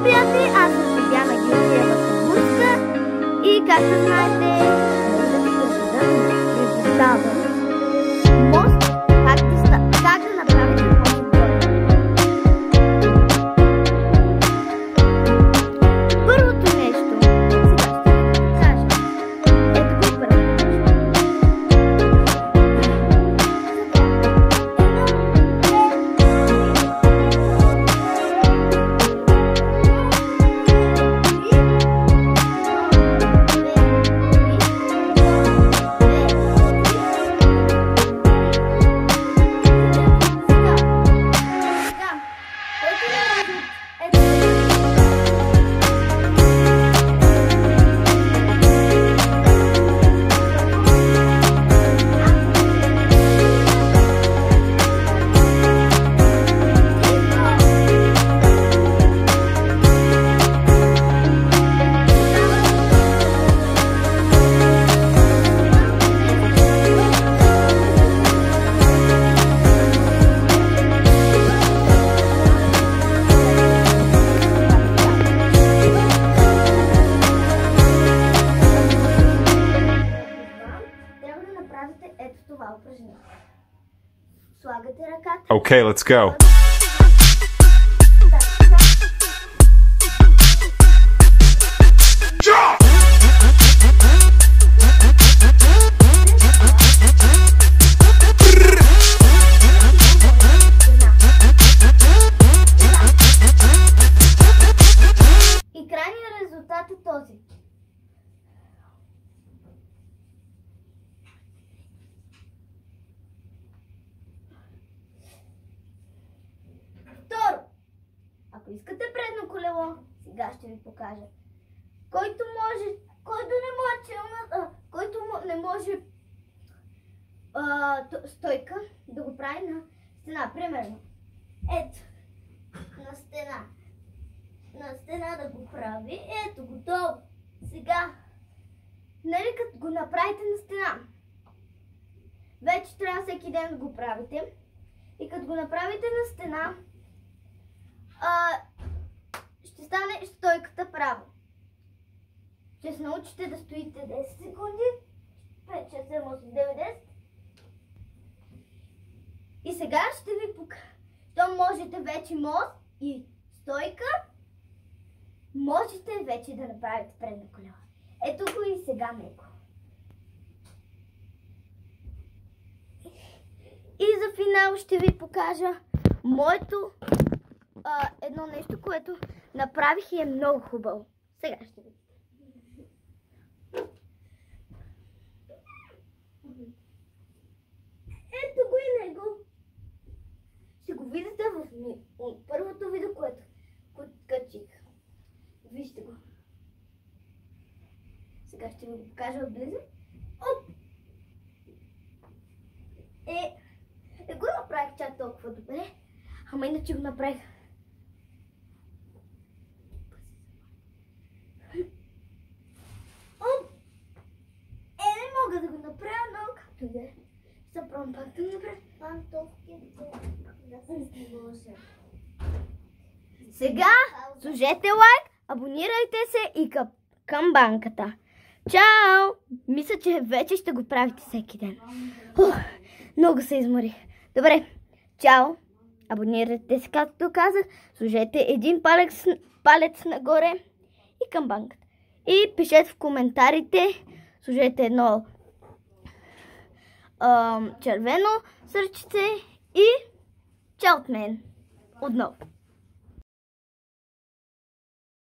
приятели, аз съм Диана Георгиева Кабурска и както знаете, предоставям мост, как да направите мост отгоре. Първото нещо, сега ще ви кажа, ето го първото нещо. Ето това упражнение. Слагате ръката. Okay, let's go. И крайният резултат е този. Второ, ако искате предно колело, сега ще ви покажа. Който не може стойка, да го прави на стена. Примерно, ето, на стена. На стена да го прави. Ето, готово. Сега, нали като го направите на стена, вече трябва всеки ден да го правите. И като го направите на стена, ще стане стойката право. Ще се научите да стоите 10 секунди. 5, 6, 7, 8, 9, 10. И сега ще ви покажа. То можете вече мост и стойка. Можете вече да направите предно колело. Ето го и сега него. И за финал ще ви покажа моето едно нещо, което направих и е много хубаво. Сега ще ви. Ето го и него. Ще го видите в първото видео, което качих. Вижте го. Сега ще ви го покажа отблизо. Оп! Не го направих чак толкова добре, ама иначе го направих. Не мога да го направя, но както и да е. Ще пробвам пак да го направя. Сега сложете лайк, абонирайте се и към банката. Чао! Мисля, че вече ще го правите всеки ден. Много се изморих. Добре, чао! Абонирайте се, както казах. Сложете един палец нагоре и към банката. И пишете в коментарите. Сложете едно червено сърчице и чао от мен. Отново.